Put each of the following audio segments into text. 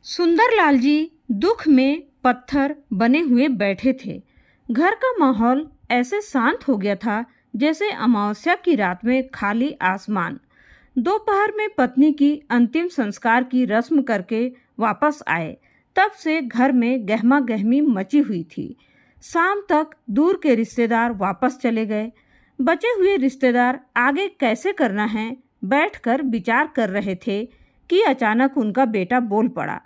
सुंदरलाल जी दुख में पत्थर बने हुए बैठे थे। घर का माहौल ऐसे शांत हो गया था जैसे अमावस्या की रात में खाली आसमान। दोपहर में पत्नी की अंतिम संस्कार की रस्म करके वापस आए। तब से घर में गहमा गहमी मची हुई थी। शाम तक दूर के रिश्तेदार वापस चले गए। बचे हुए रिश्तेदार आगे कैसे करना है बैठकर विचार कर रहे थे कि अचानक उनका बेटा बोल पड़ा,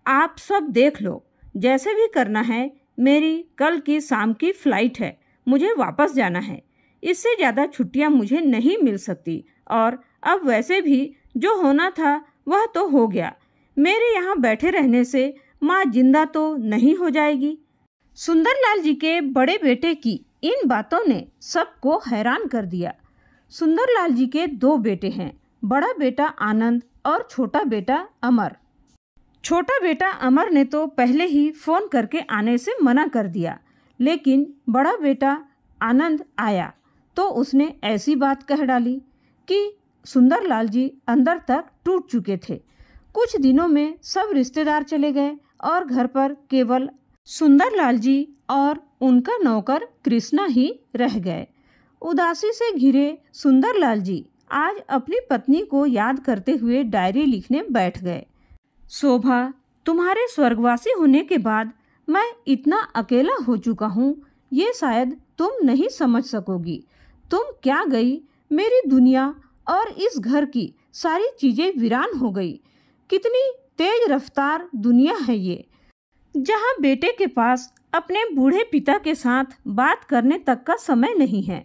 आप सब देख लो, जैसे भी करना है, मेरी कल की शाम की फ्लाइट है, मुझे वापस जाना है। इससे ज़्यादा छुट्टियां मुझे नहीं मिल सकती और अब वैसे भी जो होना था वह तो हो गया। मेरे यहाँ बैठे रहने से माँ जिंदा तो नहीं हो जाएगी। सुंदरलाल जी के बड़े बेटे की इन बातों ने सबको हैरान कर दिया। सुंदरलाल जी के दो बेटे हैं, बड़ा बेटा आनंद और छोटा बेटा अमर। छोटा बेटा अमर ने तो पहले ही फ़ोन करके आने से मना कर दिया, लेकिन बड़ा बेटा आनंद आया तो उसने ऐसी बात कह डाली कि सुंदरलाल जी अंदर तक टूट चुके थे। कुछ दिनों में सब रिश्तेदार चले गए और घर पर केवल सुंदरलाल जी और उनका नौकर कृष्णा ही रह गए। उदासी से घिरे सुंदरलाल जी आज अपनी पत्नी को याद करते हुए डायरी लिखने बैठ गए। शोभा, तुम्हारे स्वर्गवासी होने के बाद मैं इतना अकेला हो चुका हूँ, ये शायद तुम नहीं समझ सकोगी। तुम क्या गई, मेरी दुनिया और इस घर की सारी चीज़ें वीरान हो गई। कितनी तेज रफ्तार दुनिया है ये, जहाँ बेटे के पास अपने बूढ़े पिता के साथ बात करने तक का समय नहीं है।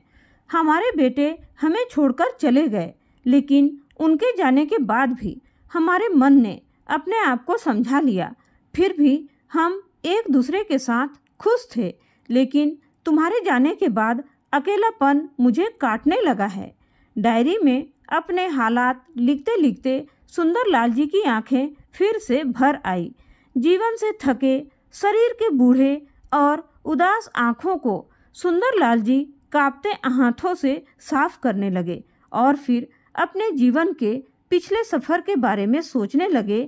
हमारे बेटे हमें छोड़कर चले गए, लेकिन उनके जाने के बाद भी हमारे मन ने अपने आप को समझा लिया। फिर भी हम एक दूसरे के साथ खुश थे, लेकिन तुम्हारे जाने के बाद अकेलापन मुझे काटने लगा है। डायरी में अपने हालात लिखते लिखते सुंदरलाल जी की आंखें फिर से भर आई। जीवन से थके शरीर के बूढ़े और उदास आँखों को सुंदरलाल जी कांपते हाथों से साफ करने लगे और फिर अपने जीवन के पिछले सफ़र के बारे में सोचने लगे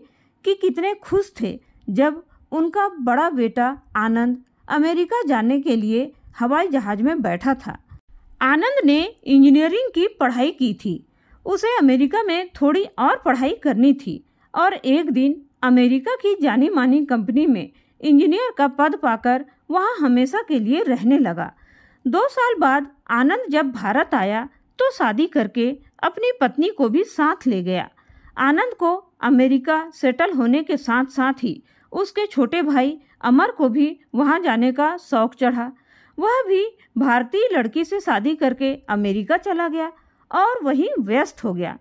कि कितने खुश थे जब उनका बड़ा बेटा आनंद अमेरिका जाने के लिए हवाई जहाज़ में बैठा था। आनंद ने इंजीनियरिंग की पढ़ाई की थी। उसे अमेरिका में थोड़ी और पढ़ाई करनी थी और एक दिन अमेरिका की जानी मानी कंपनी में इंजीनियर का पद पाकर वहां हमेशा के लिए रहने लगा। 2 साल बाद आनंद जब भारत आया तो शादी करके अपनी पत्नी को भी साथ ले गया। आनंद को अमेरिका सेटल होने के साथ साथ ही उसके छोटे भाई अमर को भी वहां जाने का शौक चढ़ा। वह भी भारतीय लड़की से शादी करके अमेरिका चला गया और वहीं व्यस्त हो गया।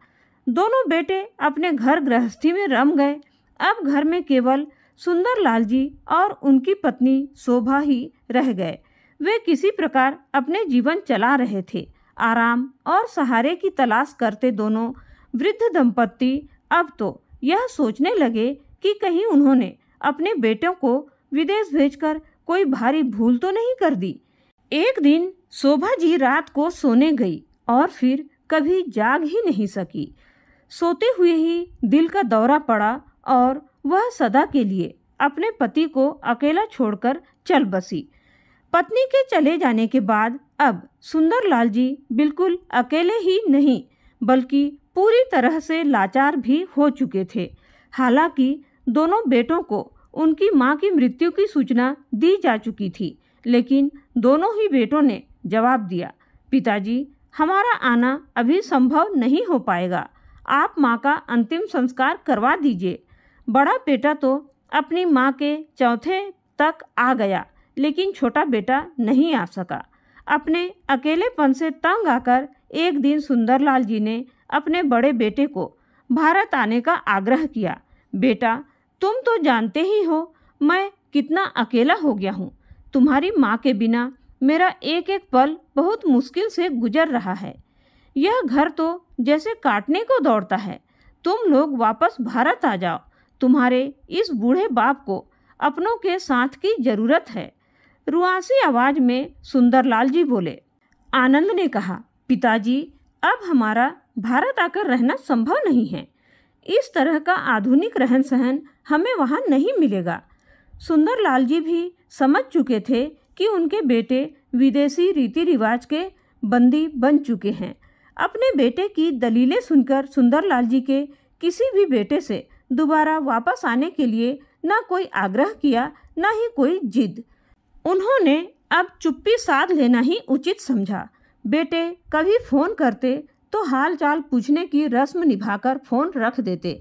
दोनों बेटे अपने घर गृहस्थी में रम गए। अब घर में केवल सुंदरलाल जी और उनकी पत्नी शोभा ही रह गए। वे किसी प्रकार अपने जीवन चला रहे थे। आराम और सहारे की तलाश करते दोनों वृद्ध दंपत्ति अब तो यह सोचने लगे कि कहीं उन्होंने अपने बेटों को विदेश भेजकर कोई भारी भूल तो नहीं कर दी। एक दिन शोभा जी रात को सोने गई और फिर कभी जाग ही नहीं सकी। सोते हुए ही दिल का दौरा पड़ा और वह सदा के लिए अपने पति को अकेला छोड़कर चल बसी। पत्नी के चले जाने के बाद अब सुंदरलाल जी बिल्कुल अकेले ही नहीं बल्कि पूरी तरह से लाचार भी हो चुके थे। हालांकि दोनों बेटों को उनकी मां की मृत्यु की सूचना दी जा चुकी थी, लेकिन दोनों ही बेटों ने जवाब दिया, पिताजी, हमारा आना अभी संभव नहीं हो पाएगा, आप मां का अंतिम संस्कार करवा दीजिए। बड़ा बेटा तो अपनी मां के चौथे तक आ गया, लेकिन छोटा बेटा नहीं आ सका। अपने अकेलेपन से तंग आकर एक दिन सुंदरलाल जी ने अपने बड़े बेटे को भारत आने का आग्रह किया। बेटा, तुम तो जानते ही हो मैं कितना अकेला हो गया हूँ। तुम्हारी माँ के बिना मेरा एक एक पल बहुत मुश्किल से गुजर रहा है। यह घर तो जैसे काटने को दौड़ता है। तुम लोग वापस भारत आ जाओ। तुम्हारे इस बूढ़े बाप को अपनों के साथ की जरूरत है। रुआसी आवाज में सुंदरलाल जी बोले। आनंद ने कहा, पिताजी, अब हमारा भारत आकर रहना संभव नहीं है। इस तरह का आधुनिक रहन सहन हमें वहाँ नहीं मिलेगा। सुंदरलाल जी भी समझ चुके थे कि उनके बेटे विदेशी रीति रिवाज के बंदी बन चुके हैं। अपने बेटे की दलीलें सुनकर सुंदरलाल जी के किसी भी बेटे से दोबारा वापस आने के लिए न कोई आग्रह किया, न ही कोई जिद। उन्होंने अब चुप्पी साध लेना ही उचित समझा। बेटे कभी फ़ोन करते तो हाल चाल पूछने की रस्म निभाकर फ़ोन रख देते।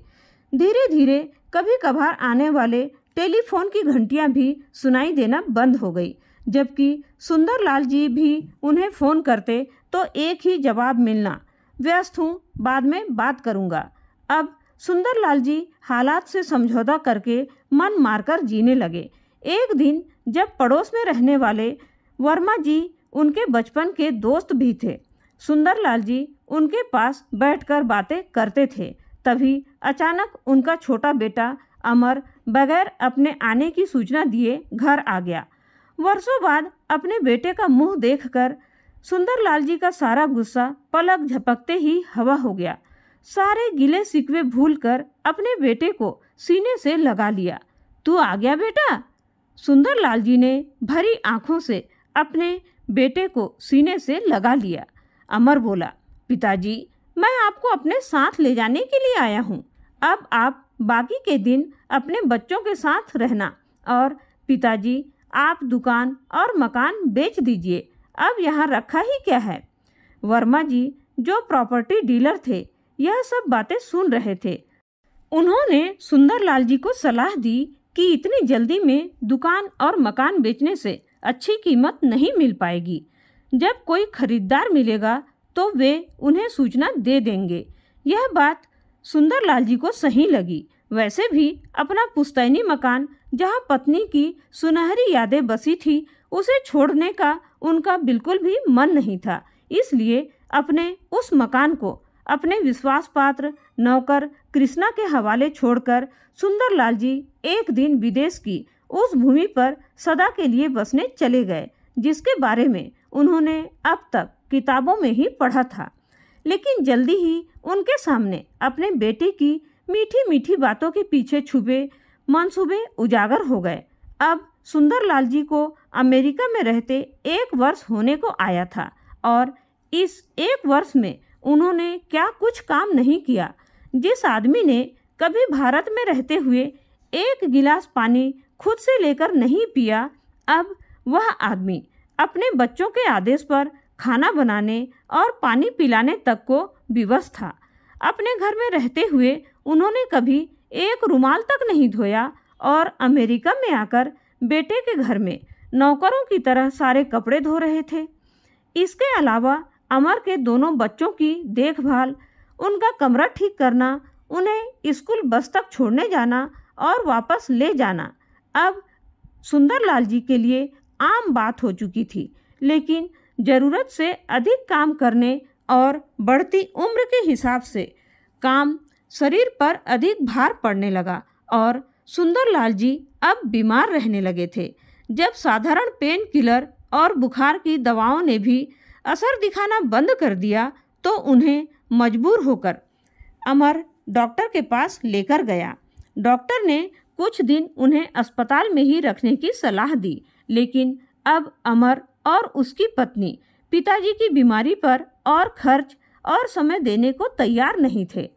धीरे धीरे कभी कभार आने वाले टेलीफोन की घंटियां भी सुनाई देना बंद हो गई, जबकि सुंदरलाल जी भी उन्हें फ़ोन करते तो एक ही जवाब मिलना, व्यस्त हूँ, बाद में बात करूँगा। अब सुंदरलाल जी हालात से समझौता करके मन मारकर जीने लगे। एक दिन जब पड़ोस में रहने वाले वर्मा जी उनके बचपन के दोस्त भी थे, सुंदरलाल जी उनके पास बैठकर बातें करते थे। तभी अचानक उनका छोटा बेटा अमर बगैर अपने आने की सूचना दिए घर आ गया। वर्षों बाद अपने बेटे का मुंह देखकर सुंदरलाल जी का सारा गुस्सा पलक झपकते ही हवा हो गया। सारे गिले शिकवे भूलकर अपने बेटे को सीने से लगा लिया। तू आ गया बेटा? सुंदरलाल जी ने भरी आंखों से अपने बेटे को सीने से लगा लिया। अमर बोला, पिताजी, मैं आपको अपने साथ ले जाने के लिए आया हूँ। अब आप बाकी के दिन अपने बच्चों के साथ रहना और पिताजी आप दुकान और मकान बेच दीजिए। अब यहाँ रखा ही क्या है। वर्मा जी जो प्रॉपर्टी डीलर थे यह सब बातें सुन रहे थे। उन्होंने सुंदरलाल जी को सलाह दी कि इतनी जल्दी में दुकान और मकान बेचने से अच्छी कीमत नहीं मिल पाएगी। जब कोई खरीदार मिलेगा तो वे उन्हें सूचना दे देंगे। यह बात सुंदरलाल जी को सही लगी। वैसे भी अपना पुश्तैनी मकान जहाँ पत्नी की सुनहरी यादें बसी थी उसे छोड़ने का उनका बिल्कुल भी मन नहीं था। इसलिए अपने उस मकान को अपने विश्वास पात्र नौकर कृष्णा के हवाले छोड़कर सुंदरलाल जी एक दिन विदेश की उस भूमि पर सदा के लिए बसने चले गए, जिसके बारे में उन्होंने अब तक किताबों में ही पढ़ा था। लेकिन जल्दी ही उनके सामने अपने बेटे की मीठी मीठी बातों के पीछे छुपे मंसूबे उजागर हो गए। अब सुंदरलाल जी को अमेरिका में रहते 1 वर्ष होने को आया था और इस 1 वर्ष में उन्होंने क्या कुछ काम नहीं किया। जिस आदमी ने कभी भारत में रहते हुए 1 गिलास पानी खुद से लेकर नहीं पिया, अब वह आदमी अपने बच्चों के आदेश पर खाना बनाने और पानी पिलाने तक को विवश था। अपने घर में रहते हुए उन्होंने कभी एक रुमाल तक नहीं धोया और अमेरिका में आकर बेटे के घर में नौकरों की तरह सारे कपड़े धो रहे थे। इसके अलावा अमर के दोनों बच्चों की देखभाल, उनका कमरा ठीक करना, उन्हें स्कूल बस तक छोड़ने जाना और वापस ले जाना अब सुंदरलाल जी के लिए आम बात हो चुकी थी। लेकिन ज़रूरत से अधिक काम करने और बढ़ती उम्र के हिसाब से काम शरीर पर अधिक भार पड़ने लगा और सुंदरलाल जी अब बीमार रहने लगे थे। जब साधारण पेन किलर और बुखार की दवाओं ने भी असर दिखाना बंद कर दिया तो उन्हें मजबूर होकर अमर डॉक्टर के पास लेकर गया। डॉक्टर ने कुछ दिन उन्हें अस्पताल में ही रखने की सलाह दी, लेकिन अब अमर और उसकी पत्नी पिताजी की बीमारी पर और खर्च और समय देने को तैयार नहीं थे।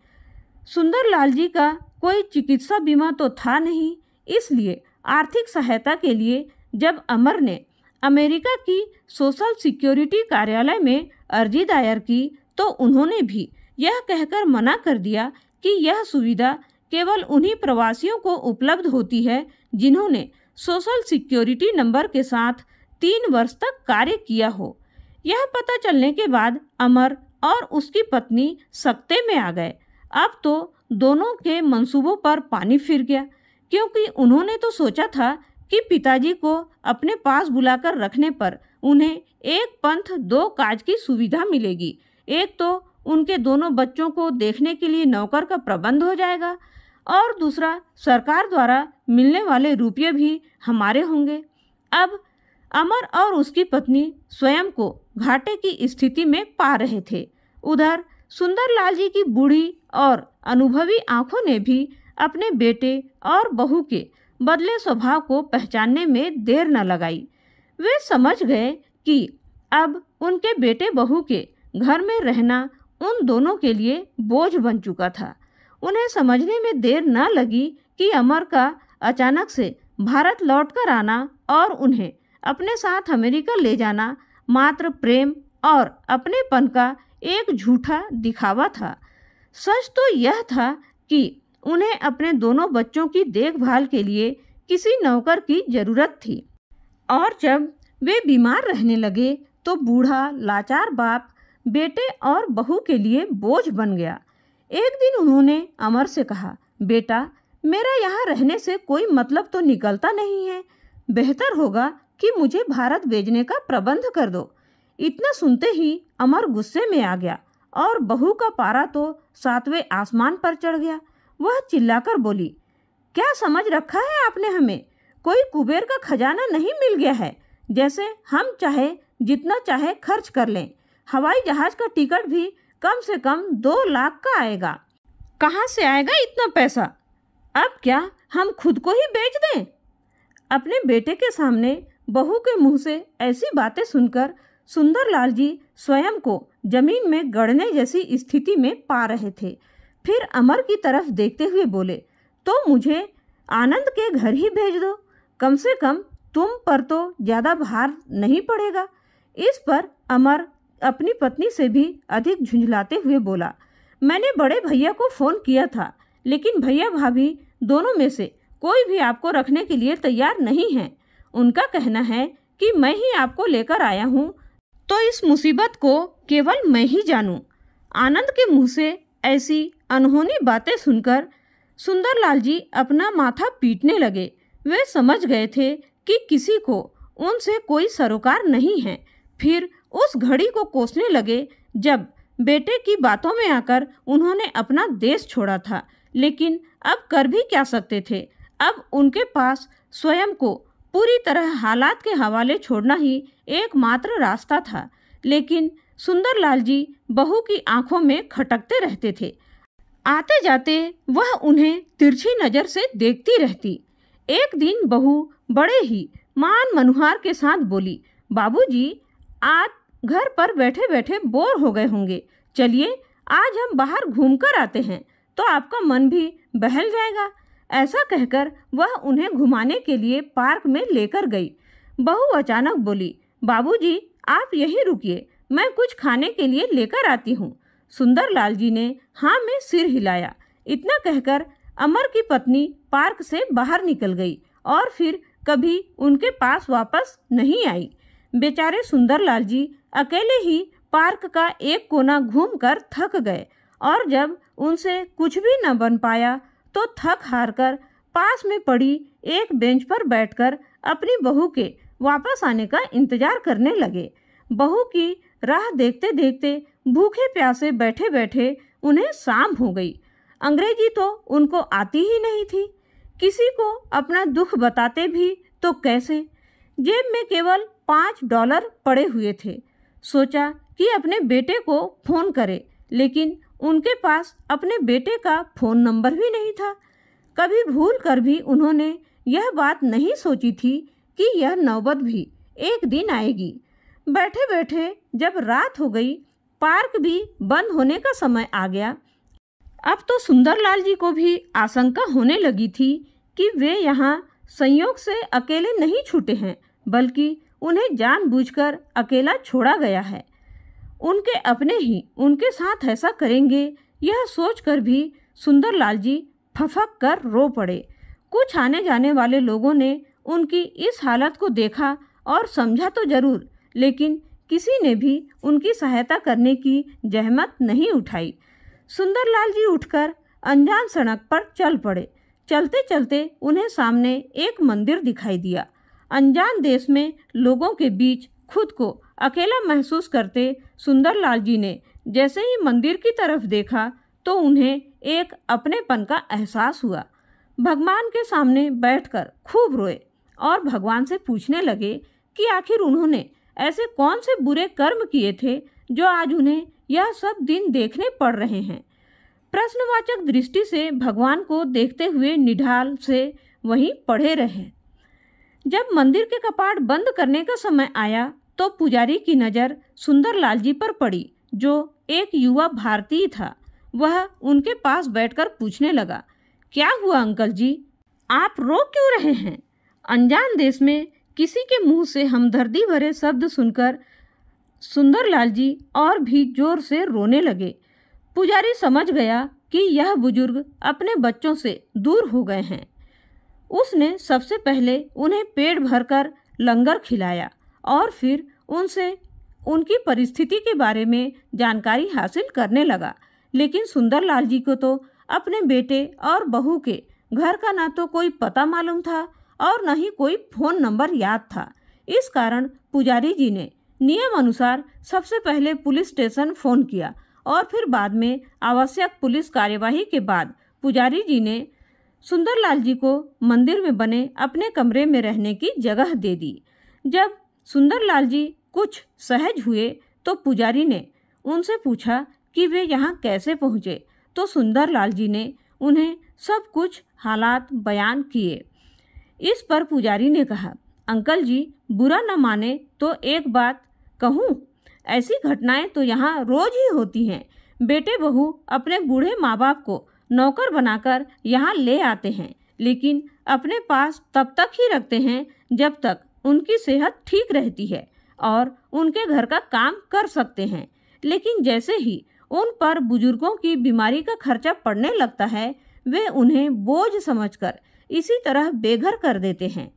सुंदरलाल जी का कोई चिकित्सा बीमा तो था नहीं, इसलिए आर्थिक सहायता के लिए जब अमर ने अमेरिका की सोशल सिक्योरिटी कार्यालय में अर्जी दायर की तो उन्होंने भी यह कहकर मना कर दिया कि यह सुविधा केवल उन्हीं प्रवासियों को उपलब्ध होती है जिन्होंने सोशल सिक्योरिटी नंबर के साथ 3 वर्ष तक कार्य किया हो। यह पता चलने के बाद अमर और उसकी पत्नी सकते में आ गए। अब तो दोनों के मंसूबों पर पानी फिर गया, क्योंकि उन्होंने तो सोचा था कि पिताजी को अपने पास बुलाकर रखने पर उन्हें एक पंथ 2 काज की सुविधा मिलेगी। एक तो उनके दोनों बच्चों को देखने के लिए नौकर का प्रबंध हो जाएगा और दूसरा सरकार द्वारा मिलने वाले रुपये भी हमारे होंगे। अब अमर और उसकी पत्नी स्वयं को घाटे की स्थिति में पा रहे थे। उधर सुंदरलाल जी की बूढ़ी और अनुभवी आंखों ने भी अपने बेटे और बहू के बदले स्वभाव को पहचानने में देर न लगाई। वे समझ गए कि अब उनके बेटे बहू के घर में रहना उन दोनों के लिए बोझ बन चुका था। उन्हें समझने में देर न लगी कि अमर का अचानक से भारत लौटकर आना और उन्हें अपने साथ अमेरिका ले जाना मात्र प्रेम और अपनेपन का एक झूठा दिखावा था। सच तो यह था कि उन्हें अपने दोनों बच्चों की देखभाल के लिए किसी नौकर की जरूरत थी, और जब वे बीमार रहने लगे तो बूढ़ा लाचार बाप बेटे और बहू के लिए बोझ बन गया। एक दिन उन्होंने अमर से कहा, बेटा, मेरा यहाँ रहने से कोई मतलब तो निकलता नहीं है। बेहतर होगा कि मुझे भारत भेजने का प्रबंध कर दो। इतना सुनते ही अमर गुस्से में आ गया और बहू का पारा तो 7वें आसमान पर चढ़ गया। वह चिल्लाकर बोली, क्या समझ रखा है आपने हमें? कोई कुबेर का खजाना नहीं मिल गया है जैसे हम चाहे जितना चाहे खर्च कर लें। हवाई जहाज का टिकट भी कम से कम 2 लाख का आएगा। कहाँ से आएगा इतना पैसा? अब क्या हम खुद को ही बेच दें? अपने बेटे के सामने बहू के मुंह से ऐसी बातें सुनकर सुंदरलाल जी स्वयं को जमीन में गड़ने जैसी स्थिति में पा रहे थे। फिर अमर की तरफ देखते हुए बोले, तो मुझे आनंद के घर ही भेज दो, कम से कम तुम पर तो ज़्यादा भार नहीं पड़ेगा। इस पर अमर अपनी पत्नी से भी अधिक झुंझलाते हुए बोला, मैंने बड़े भैया को फ़ोन किया था, लेकिन भैया भाभी दोनों में से कोई भी आपको रखने के लिए तैयार नहीं है। उनका कहना है कि मैं ही आपको लेकर आया हूँ, तो इस मुसीबत को केवल मैं ही जानूँ। आनंद के मुंह से ऐसी अनहोनी बातें सुनकर सुंदरलाल जी अपना माथा पीटने लगे। वे समझ गए थे कि किसी को उनसे कोई सरोकार नहीं है। फिर उस घड़ी को कोसने लगे जब बेटे की बातों में आकर उन्होंने अपना देश छोड़ा था, लेकिन अब कर भी क्या सकते थे। अब उनके पास स्वयं को पूरी तरह हालात के हवाले छोड़ना ही एकमात्र रास्ता था। लेकिन सुंदरलाल जी बहू की आंखों में खटकते रहते थे। आते जाते वह उन्हें तिरछी नज़र से देखती रहती। एक दिन बहू बड़े ही मान मनुहार के साथ बोली, बाबूजी, आज घर पर बैठे बैठे बोर हो गए होंगे, चलिए आज हम बाहर घूम कर आते हैं, तो आपका मन भी बहल जाएगा। ऐसा कहकर वह उन्हें घुमाने के लिए पार्क में लेकर गई। बहू अचानक बोली, बाबूजी, आप यहीं रुकिए, मैं कुछ खाने के लिए लेकर आती हूँ। सुंदरलाल जी ने हाँ में सिर हिलाया। इतना कहकर अमर की पत्नी पार्क से बाहर निकल गई और फिर कभी उनके पास वापस नहीं आई। बेचारे सुंदरलाल जी अकेले ही पार्क का एक कोना घूमकर थक गए, और जब उनसे कुछ भी न बन पाया तो थक हार कर पास में पड़ी एक बेंच पर बैठकर अपनी बहू के वापस आने का इंतजार करने लगे। बहू की राह देखते देखते भूखे प्यासे बैठे बैठे उन्हें शाम हो गई। अंग्रेजी तो उनको आती ही नहीं थी। किसी को अपना दुख बताते भी तो कैसे? जेब में केवल $5 पड़े हुए थे। सोचा कि अपने बेटे को फ़ोन करे, लेकिन उनके पास अपने बेटे का फ़ोन नंबर भी नहीं था। कभी भूल कर भी उन्होंने यह बात नहीं सोची थी कि यह नौबत भी एक दिन आएगी। बैठे बैठे जब रात हो गई, पार्क भी बंद होने का समय आ गया। अब तो सुंदरलाल जी को भी आशंका होने लगी थी कि वे यहाँ संयोग से अकेले नहीं छूटे हैं, बल्कि उन्हें जानबूझकर अकेला छोड़ा गया है। उनके अपने ही उनके साथ ऐसा करेंगे, यह सोचकर भी सुंदरलाल जी फफक कर रो पड़े। कुछ आने जाने वाले लोगों ने उनकी इस हालत को देखा और समझा तो जरूर, लेकिन किसी ने भी उनकी सहायता करने की जहमत नहीं उठाई। सुंदरलाल जी उठकर अनजान सड़क पर चल पड़े। चलते चलते उन्हें सामने एक मंदिर दिखाई दिया। अनजान देश में लोगों के बीच खुद को अकेला महसूस करते सुंदरलाल जी ने जैसे ही मंदिर की तरफ देखा तो उन्हें एक अपनेपन का एहसास हुआ। भगवान के सामने बैठकर खूब रोए और भगवान से पूछने लगे कि आखिर उन्होंने ऐसे कौन से बुरे कर्म किए थे जो आज उन्हें यह सब दिन देखने पड़ रहे हैं। प्रश्नवाचक दृष्टि से भगवान को देखते हुए निढाल से वहीं पड़े रहे। जब मंदिर के कपाट बंद करने का समय आया तो पुजारी की नज़र सुंदरलाल जी पर पड़ी, जो एक युवा भारतीय था। वह उनके पास बैठकर पूछने लगा, क्या हुआ अंकल जी, आप रो क्यों रहे हैं? अनजान देश में किसी के मुंह से हमदर्दी भरे शब्द सुनकर सुंदरलाल जी और भी जोर से रोने लगे। पुजारी समझ गया कि यह बुजुर्ग अपने बच्चों से दूर हो गए हैं। उसने सबसे पहले उन्हें पेट भरकर लंगर खिलाया और फिर उनसे उनकी परिस्थिति के बारे में जानकारी हासिल करने लगा। लेकिन सुंदरलाल जी को तो अपने बेटे और बहू के घर का ना तो कोई पता मालूम था और न ही कोई फ़ोन नंबर याद था। इस कारण पुजारी जी ने नियम अनुसार सबसे पहले पुलिस स्टेशन फ़ोन किया और फिर बाद में आवश्यक पुलिस कार्यवाही के बाद पुजारी जी ने सुंदरलाल जी को मंदिर में बने अपने कमरे में रहने की जगह दे दी। जब सुंदरलाल जी कुछ सहज हुए तो पुजारी ने उनसे पूछा कि वे यहाँ कैसे पहुँचे, तो सुंदरलाल जी ने उन्हें सब कुछ हालात बयान किए। इस पर पुजारी ने कहा, अंकल जी बुरा न माने तो एक बात कहूँ, ऐसी घटनाएं तो यहाँ रोज ही होती हैं। बेटे बहू अपने बूढ़े माँ बाप को नौकर बनाकर यहाँ ले आते हैं, लेकिन अपने पास तब तक ही रखते हैं जब तक उनकी सेहत ठीक रहती है और उनके घर का काम कर सकते हैं। लेकिन जैसे ही उन पर बुजुर्गों की बीमारी का खर्चा पड़ने लगता है, वे उन्हें बोझ समझकर इसी तरह बेघर कर देते हैं।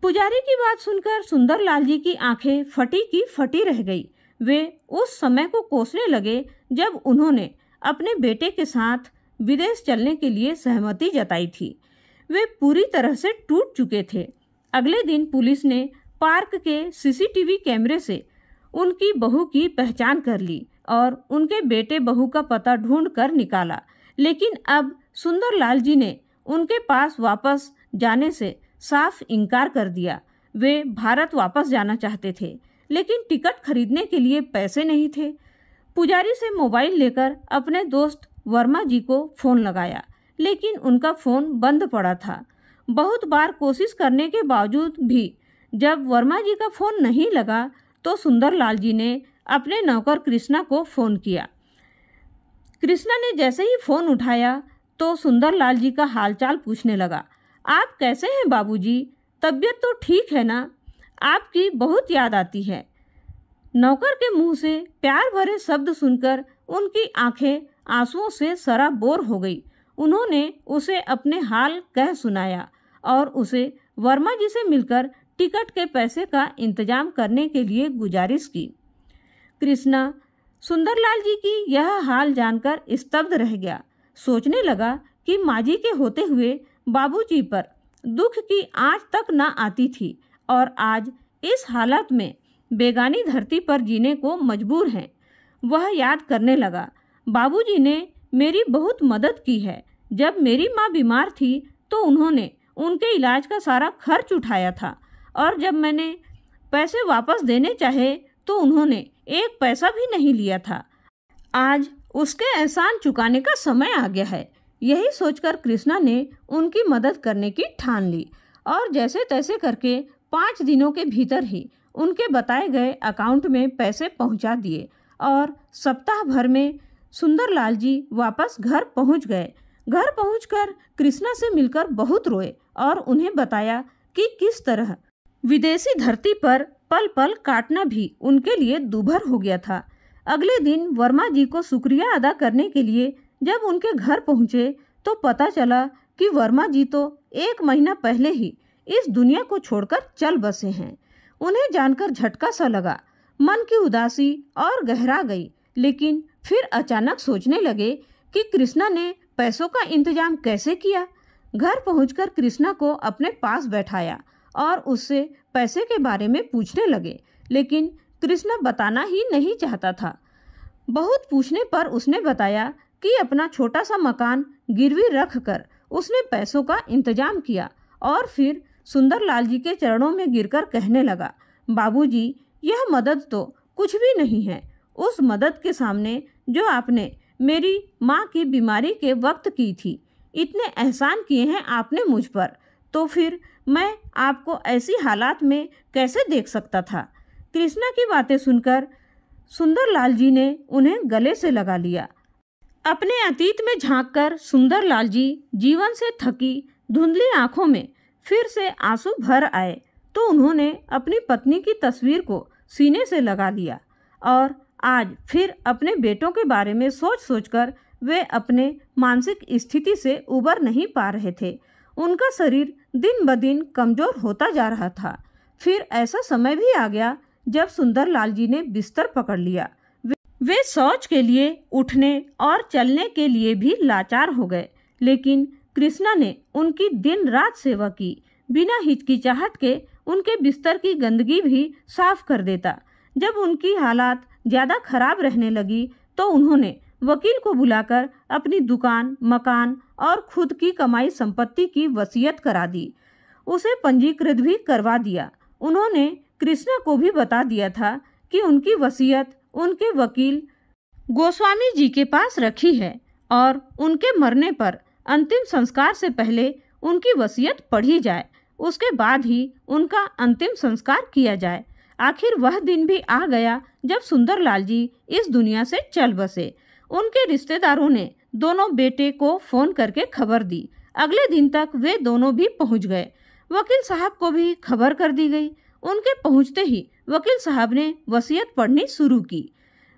पुजारी की बात सुनकर सुंदरलाल जी की आंखें फटी की फटी रह गई। वे उस समय को कोसने लगे जब उन्होंने अपने बेटे के साथ विदेश चलने के लिए सहमति जताई थी। वे पूरी तरह से टूट चुके थे। अगले दिन पुलिस ने पार्क के सीसीटीवी कैमरे से उनकी बहू की पहचान कर ली और उनके बेटे बहू का पता ढूंढ कर निकाला। लेकिन अब सुंदरलाल जी ने उनके पास वापस जाने से साफ इनकार कर दिया। वे भारत वापस जाना चाहते थे, लेकिन टिकट खरीदने के लिए पैसे नहीं थे। पुजारी से मोबाइल लेकर अपने दोस्त वर्मा जी को फ़ोन लगाया, लेकिन उनका फ़ोन बंद पड़ा था। बहुत बार कोशिश करने के बावजूद भी जब वर्मा जी का फ़ोन नहीं लगा तो सुंदरलाल जी ने अपने नौकर कृष्णा को फ़ोन किया। कृष्णा ने जैसे ही फ़ोन उठाया तो सुंदरलाल जी का हालचाल पूछने लगा। आप कैसे हैं बाबूजी? तबीयत तो ठीक है ना? आपकी बहुत याद आती है। नौकर के मुंह से प्यार भरे शब्द सुनकर उनकी आंखें आंसुओं से सराबोर हो गई। उन्होंने उसे अपने हाल कह सुनाया और उसे वर्मा जी से मिलकर टिकट के पैसे का इंतजाम करने के लिए गुजारिश की। कृष्णा सुंदरलाल जी की यह हाल जानकर स्तब्ध रह गया। सोचने लगा कि माँ जी के होते हुए बाबूजी पर दुख की आंच तक न आती थी और आज इस हालत में बेगानी धरती पर जीने को मजबूर हैं। वह याद करने लगा, बाबूजी ने मेरी बहुत मदद की है। जब मेरी माँ बीमार थी तो उन्होंने उनके इलाज का सारा खर्च उठाया था और जब मैंने पैसे वापस देने चाहे तो उन्होंने एक पैसा भी नहीं लिया था। आज उसके एहसान चुकाने का समय आ गया है। यही सोचकर कृष्णा ने उनकी मदद करने की ठान ली और जैसे तैसे करके 5 दिनों के भीतर ही उनके बताए गए अकाउंट में पैसे पहुंचा दिए और सप्ताह भर में सुंदरलाल जी वापस घर पहुंच गए। घर पहुंचकर कृष्णा से मिलकर बहुत रोए और उन्हें बताया कि किस तरह विदेशी धरती पर पल पल काटना भी उनके लिए दूभर हो गया था। अगले दिन वर्मा जी को शुक्रिया अदा करने के लिए जब उनके घर पहुंचे तो पता चला कि वर्मा जी तो 1 महीना पहले ही इस दुनिया को छोड़कर चल बसे हैं। उन्हें जानकर झटका सा लगा, मन की उदासी और गहरा गई। लेकिन फिर अचानक सोचने लगे कि कृष्णा ने पैसों का इंतजाम कैसे किया। घर पहुंचकर कृष्णा को अपने पास बैठाया और उससे पैसे के बारे में पूछने लगे, लेकिन कृष्णा बताना ही नहीं चाहता था। बहुत पूछने पर उसने बताया कि अपना छोटा सा मकान गिरवी रखकर उसने पैसों का इंतजाम किया और फिर सुंदरलाल जी के चरणों में गिरकर कहने लगा, बाबूजी यह मदद तो कुछ भी नहीं है। उस मदद के सामने जो आपने मेरी माँ की बीमारी के वक्त की थी। इतने एहसान किए हैं आपने मुझ पर, तो फिर मैं आपको ऐसी हालात में कैसे देख सकता था। कृष्णा की बातें सुनकर सुंदरलाल जी ने उन्हें गले से लगा लिया। अपने अतीत में झांककर सुंदरलाल जी जीवन से थकी धुंधली आंखों में फिर से आंसू भर आए तो उन्होंने अपनी पत्नी की तस्वीर को सीने से लगा लिया और आज फिर अपने बेटों के बारे में सोच सोचकर वे अपने मानसिक स्थिति से उबर नहीं पा रहे थे। उनका शरीर दिन ब दिन कमज़ोर होता जा रहा था। फिर ऐसा समय भी आ गया जब सुंदरलाल जी ने बिस्तर पकड़ लिया। वे शौच के लिए उठने और चलने के लिए भी लाचार हो गए, लेकिन कृष्णा ने उनकी दिन रात सेवा की। बिना हिचकिचाहट के उनके बिस्तर की गंदगी भी साफ कर देता। जब उनकी हालात ज़्यादा खराब रहने लगी तो उन्होंने वकील को बुलाकर अपनी दुकान, मकान और खुद की कमाई संपत्ति की वसीयत करा दी। उसे पंजीकृत भी करवा दिया। उन्होंने कृष्णा को भी बता दिया था कि उनकी वसीयत उनके वकील गोस्वामी जी के पास रखी है और उनके मरने पर अंतिम संस्कार से पहले उनकी वसीयत पढ़ी जाए, उसके बाद ही उनका अंतिम संस्कार किया जाए। आखिर वह दिन भी आ गया जब सुंदरलाल जी इस दुनिया से चल बसे। उनके रिश्तेदारों ने दोनों बेटे को फ़ोन करके खबर दी। अगले दिन तक वे दोनों भी पहुंच गए। वकील साहब को भी खबर कर दी गई। उनके पहुंचते ही वकील साहब ने वसीयत पढ़नी शुरू की।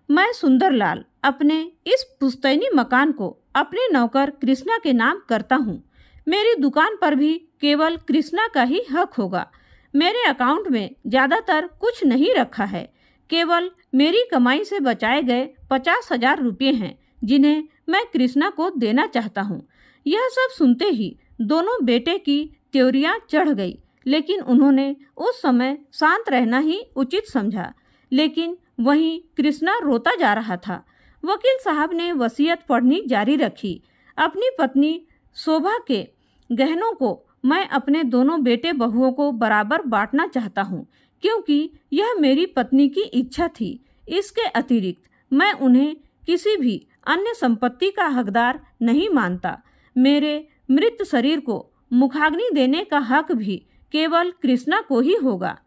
मैं सुंदरलाल अपने इस पुश्तैनी मकान को अपने नौकर कृष्णा के नाम करता हूँ। मेरी दुकान पर भी केवल कृष्णा का ही हक होगा। मेरे अकाउंट में ज़्यादातर कुछ नहीं रखा है, केवल मेरी कमाई से बचाए गए 50,000 रुपये हैं जिन्हें मैं कृष्णा को देना चाहता हूँ। यह सब सुनते ही दोनों बेटे की त्योरियां चढ़ गई, लेकिन उन्होंने उस समय शांत रहना ही उचित समझा। लेकिन वहीं कृष्णा रोता जा रहा था। वकील साहब ने वसीयत पढ़नी जारी रखी। अपनी पत्नी शोभा के गहनों को मैं अपने दोनों बेटे बहुओं को बराबर बांटना चाहता हूँ, क्योंकि यह मेरी पत्नी की इच्छा थी। इसके अतिरिक्त मैं उन्हें किसी भी अन्य संपत्ति का हकदार नहीं मानता। मेरे मृत शरीर को मुखाग्नि देने का हक भी केवल कृष्णा को ही होगा।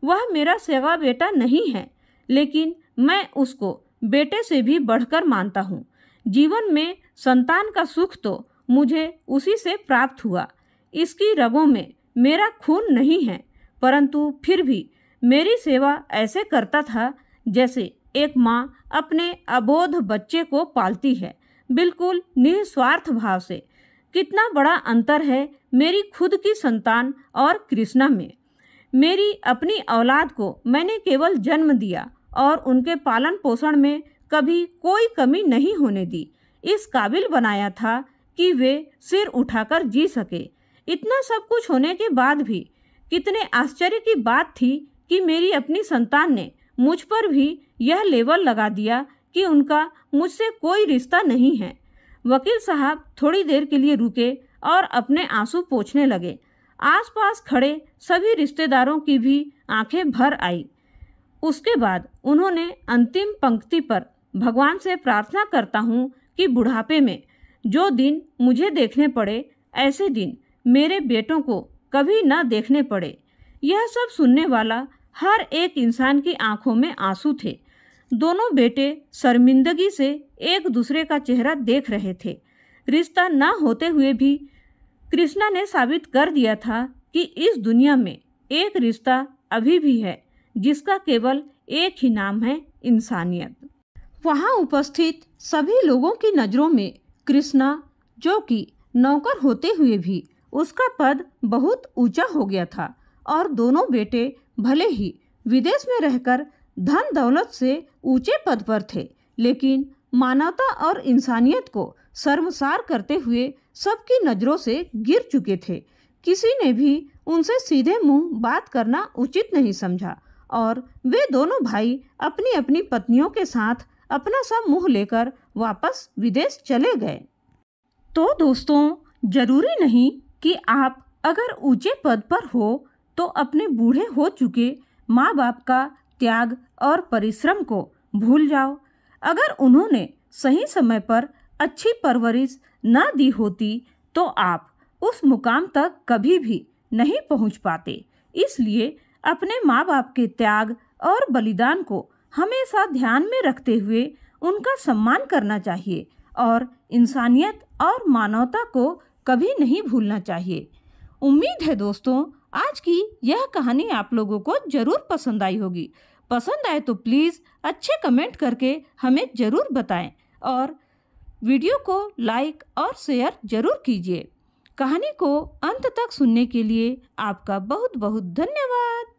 वह मेरा सेवा बेटा नहीं है, लेकिन मैं उसको बेटे से भी बढ़कर मानता हूँ। जीवन में संतान का सुख तो मुझे उसी से प्राप्त हुआ। इसकी रगों में मेरा खून नहीं है, परंतु फिर भी मेरी सेवा ऐसे करता था जैसे एक माँ अपने अबोध बच्चे को पालती है, बिल्कुल निस्वार्थ भाव से। कितना बड़ा अंतर है मेरी खुद की संतान और कृष्णा में। मेरी अपनी औलाद को मैंने केवल जन्म दिया और उनके पालन पोषण में कभी कोई कमी नहीं होने दी। इस काबिल बनाया था कि वे सिर उठाकर जी सके। इतना सब कुछ होने के बाद भी कितने आश्चर्य की बात थी कि मेरी अपनी संतान ने मुझ पर भी यह लेबल लगा दिया कि उनका मुझसे कोई रिश्ता नहीं है। वकील साहब थोड़ी देर के लिए रुके और अपने आंसू पोंछने लगे। आसपास खड़े सभी रिश्तेदारों की भी आंखें भर आई। उसके बाद उन्होंने अंतिम पंक्ति पर भगवान से प्रार्थना करता हूँ कि बुढ़ापे में जो दिन मुझे देखने पड़े, ऐसे दिन मेरे बेटों को कभी न देखने पड़े। यह सब सुनने वाला हर एक इंसान की आंखों में आंसू थे। दोनों बेटे शर्मिंदगी से एक दूसरे का चेहरा देख रहे थे। रिश्ता न होते हुए भी कृष्णा ने साबित कर दिया था कि इस दुनिया में एक रिश्ता अभी भी है जिसका केवल एक ही नाम है, इंसानियत। वहाँ उपस्थित सभी लोगों की नज़रों में कृष्णा, जो कि नौकर होते हुए भी उसका पद बहुत ऊंचा हो गया था, और दोनों बेटे भले ही विदेश में रहकर धन दौलत से ऊंचे पद पर थे, लेकिन मानवता और इंसानियत को शर्मसार करते हुए सबकी नज़रों से गिर चुके थे। किसी ने भी उनसे सीधे मुंह बात करना उचित नहीं समझा और वे दोनों भाई अपनी अपनी पत्नियों के साथ अपना सब मुंह लेकर वापस विदेश चले गए। तो दोस्तों, जरूरी नहीं कि आप अगर ऊंचे पद पर हो तो अपने बूढ़े हो चुके माँ बाप का त्याग और परिश्रम को भूल जाओ। अगर उन्होंने सही समय पर अच्छी परवरिश न दी होती तो आप उस मुकाम तक कभी भी नहीं पहुंच पाते। इसलिए अपने माँ बाप के त्याग और बलिदान को हमेशा ध्यान में रखते हुए उनका सम्मान करना चाहिए और इंसानियत और मानवता को कभी नहीं भूलना चाहिए। उम्मीद है दोस्तों, आज की यह कहानी आप लोगों को जरूर पसंद आई होगी। पसंद आए तो प्लीज़ अच्छे कमेंट करके हमें ज़रूर बताएं और वीडियो को लाइक और शेयर जरूर कीजिए। कहानी को अंत तक सुनने के लिए आपका बहुत बहुत धन्यवाद।